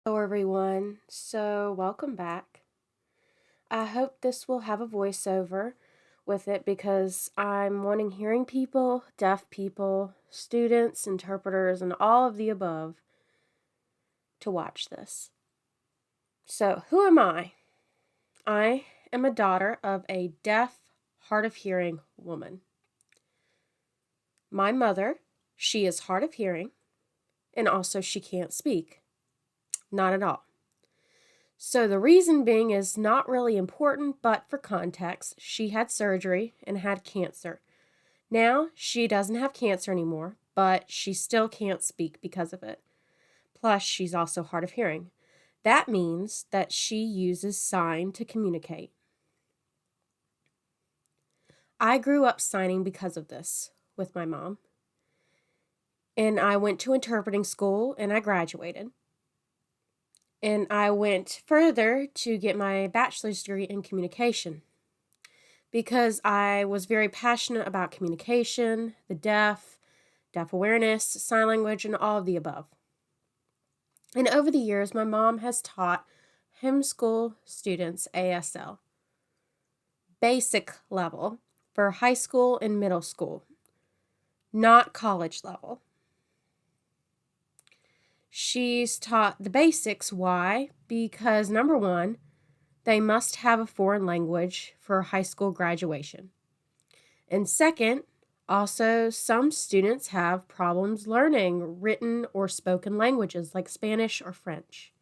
Hello, everyone. So, welcome back. I hope this will have a voiceover with it because I'm wanting hearing people, deaf people, students, interpreters, and all of the above to watch this. So, who am I? I am a daughter of a deaf, hard of hearing woman. My mother, she is hard of hearing, and also she can't speak. Not at all. So the reason being is not really important, but for context, she had surgery and had cancer. Now she doesn't have cancer anymore, but she still can't speak because of it. Plus, she's also hard of hearing. That means that she uses sign to communicate. I grew up signing because of this with my mom. And I went to interpreting school and I graduated. And I went further to get my bachelor's degree in communication because I was very passionate about communication, the deaf awareness, sign language, and all of the above. And over the years, my mom has taught homeschool students ASL, basic level, for high school and middle school, not college level. She's taught the basics. Why? Because number one, they must have a foreign language for high school graduation. And second, also, some students have problems learning written or spoken languages like Spanish or French.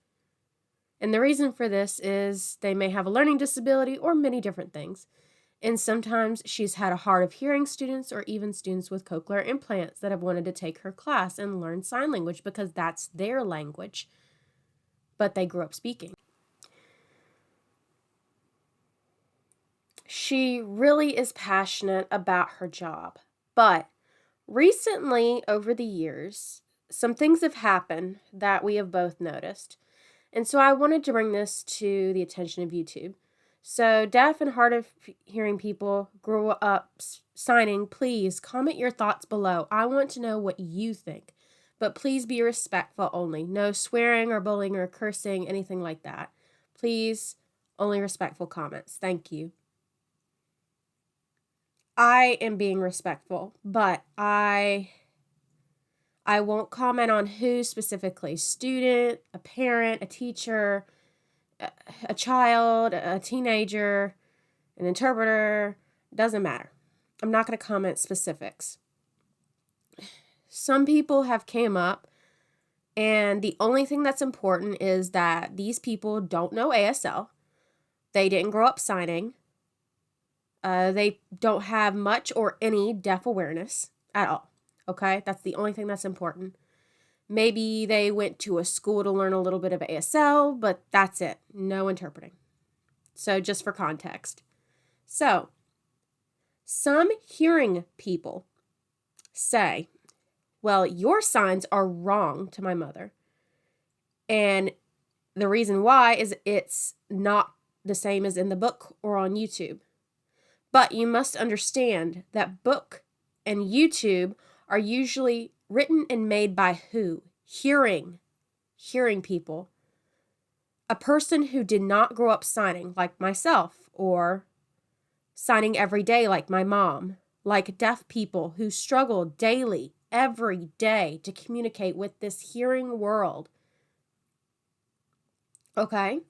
And the reason for this is they may have a learning disability or many different things. And sometimes she's had a hard of hearing students or even students with cochlear implants that have wanted to take her class and learn sign language because that's their language, but they grew up speaking. She really is passionate about her job, but recently, over the years, some things have happened that we have both noticed. And so I wanted to bring this to the attention of YouTube. So, deaf and hard of hearing people grow up signing, please comment your thoughts below. I want to know what you think. But please be respectful only. No swearing or bullying or cursing, anything like that. Please, only respectful comments. Thank you. I am being respectful, but I won't comment on who specifically. Student, a parent, a teacher, a child, a teenager, an interpreter, doesn't matter. I'm not going to comment specifics. Some people have came up and the only thing that's important is that these people don't know ASL. They didn't grow up signing. They don't have much or any deaf awareness at all. Okay? That's the only thing that's important. Maybe they went to a school to learn a little bit of ASL, but that's it. No interpreting. So just for context. So, some hearing people say, well, your signs are wrong to my mother. And the reason why is it's not the same as in the book or on YouTube. But you must understand that book and YouTube are usually written and made by who? Hearing people. A person who did not grow up signing, like myself, or signing every day, like my mom, like deaf people who struggle daily, every day, to communicate with this hearing world. Okay?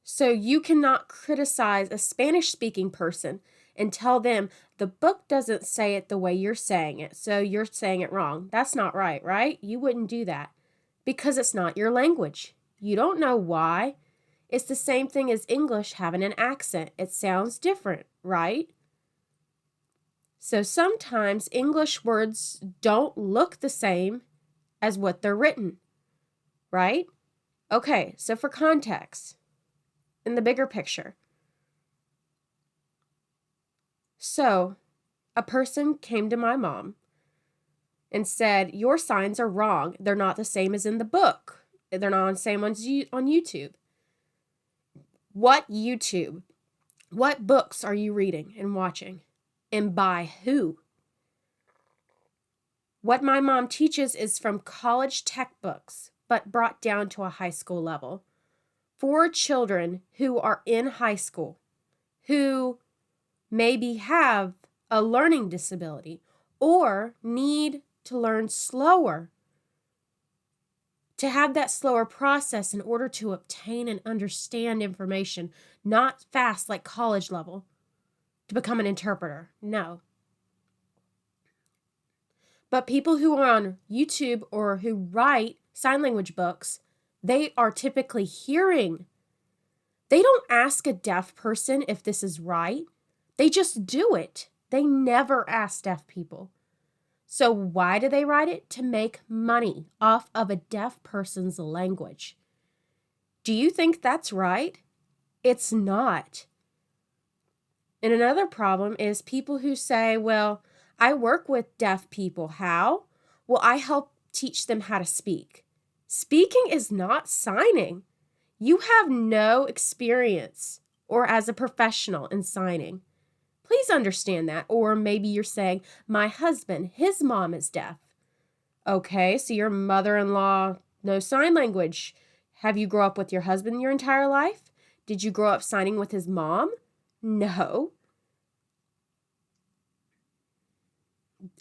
So you cannot criticize a Spanish-speaking person and tell them the book doesn't say it the way you're saying it, so you're saying it wrong. That's not right, right? You wouldn't do that because it's not your language. You don't know why. It's the same thing as English having an accent. It sounds different, right? So sometimes English words don't look the same as what they're written, right? Okay, so for context, in the bigger picture. So, a person came to my mom and said, your signs are wrong. They're not the same as in the book. They're not the same ones on YouTube. What YouTube? What books are you reading and watching? And by who? What my mom teaches is from college textbooks. but brought down to a high school level. For children who are in high school, who maybe have a learning disability or need to learn slower, to have that slower process in order to obtain and understand information, not fast like college level, to become an interpreter. No. But people who are on YouTube or who write sign language books, they are typically hearing. They don't ask a deaf person if this is right. They just do it. They never ask deaf people. So why do they write it? To make money off of a deaf person's language. Do you think that's right? It's not. And another problem is people who say, well, I work with deaf people. How? Well, I help teach them how to speak. Speaking is not signing. You have no experience or as a professional in signing. Please understand that. Or maybe you're saying, my husband, his mom is deaf. Okay, so your mother-in-law knows sign language. Have you grown up with your husband your entire life? Did you grow up signing with his mom? No.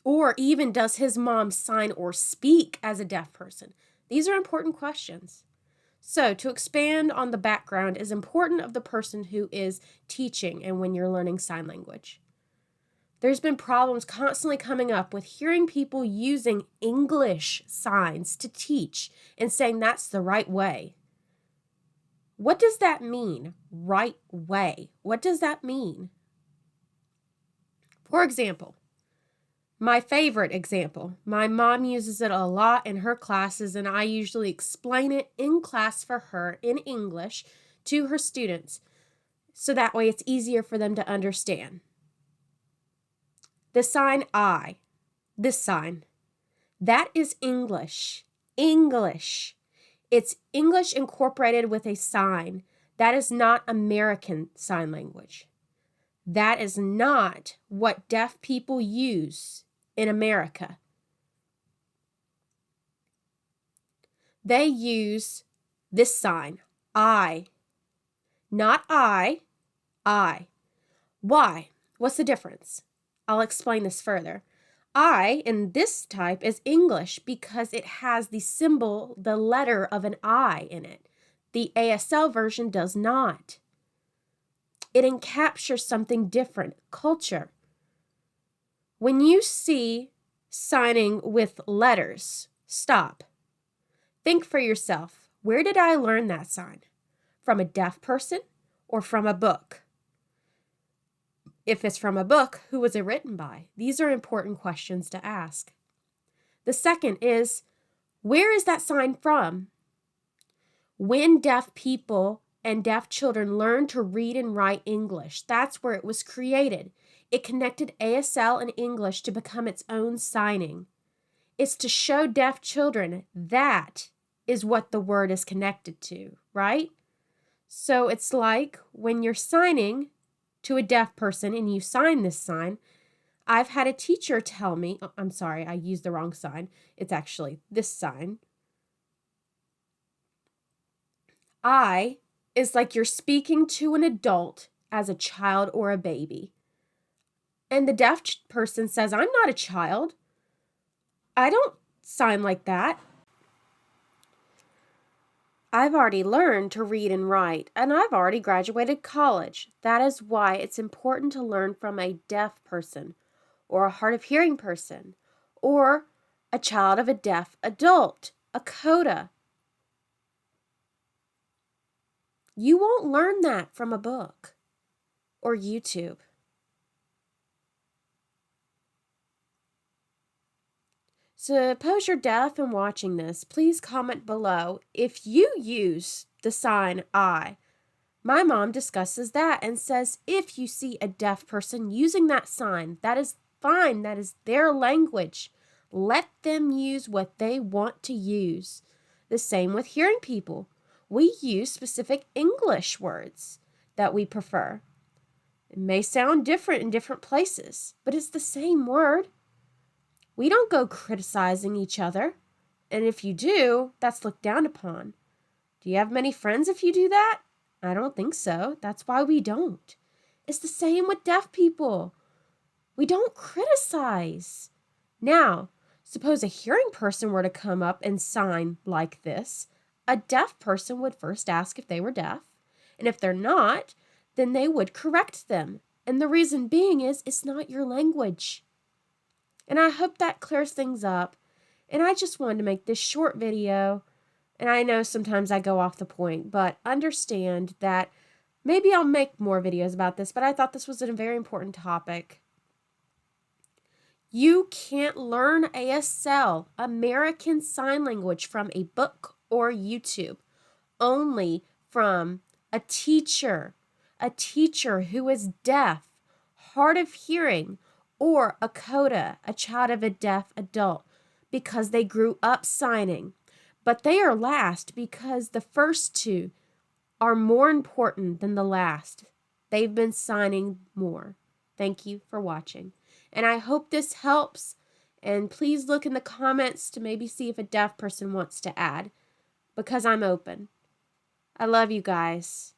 Or even, does his mom sign or speak as a deaf person? These are important questions. So to expand on the background is important of the person who is teaching and when you're learning sign language. There's been problems constantly coming up with hearing people using English signs to teach and saying that's the right way. What does that mean? Right way. What does that mean? For example, my favorite example, my mom uses it a lot in her classes, and I usually explain it in class for her in English to her students, so that way it's easier for them to understand. The sign I, this sign, that is English. English. It's English incorporated with a sign. That is not American Sign Language. That is not what deaf people use in America. They use this sign, I. Not I. Why? What's the difference? I'll explain this further. I in this type is English because it has the symbol, the letter of an I in it. The ASL version does not. It encaptures something different, culture. When you see signing with letters, stop. Think for yourself, where did I learn that sign? From a deaf person or from a book? If it's from a book, who was it written by? These are important questions to ask. The second is, where is that sign from? When deaf people and deaf children learn to read and write English, that's where it was created. It connected ASL and English to become its own signing. It's to show deaf children that is what the word is connected to, right? So it's like when you're signing to a deaf person and you sign this sign, I've had a teacher tell me, I'm sorry, I used the wrong sign. It's actually this sign. I is like you're speaking to an adult as a child or a baby. And the deaf person says, I'm not a child. I don't sign like that. I've already learned to read and write, and I've already graduated college. That is why it's important to learn from a deaf person, or a hard of hearing person, or a child of a deaf adult, a coda. You won't learn that from a book or YouTube. Suppose you're deaf and watching this. Please comment below if you use the sign I. My mom discusses that and says if you see a deaf person using that sign, that is fine. That is their language. Let them use what they want to use. The same with hearing people. We use specific English words that we prefer. It may sound different in different places, but it's the same word. We don't go criticizing each other. And if you do, that's looked down upon. Do you have many friends if you do that? I don't think so. That's why we don't. It's the same with deaf people. We don't criticize. Now, suppose a hearing person were to come up and sign like this. A deaf person would first ask if they were deaf. And if they're not, then they would correct them. And the reason being is it's not your language. And I hope that clears things up. And I just wanted to make this short video. And I know sometimes I go off the point, but understand that maybe I'll make more videos about this, but I thought this was a very important topic. You can't learn ASL, American Sign Language, from a book or YouTube, only from a teacher who is deaf, hard of hearing, or a CODA, a child of a deaf adult, because they grew up signing. But they are last because the first two are more important than the last. They've been signing more. Thank you for watching. And I hope this helps. And please look in the comments to maybe see if a deaf person wants to add, because I'm open. I love you guys.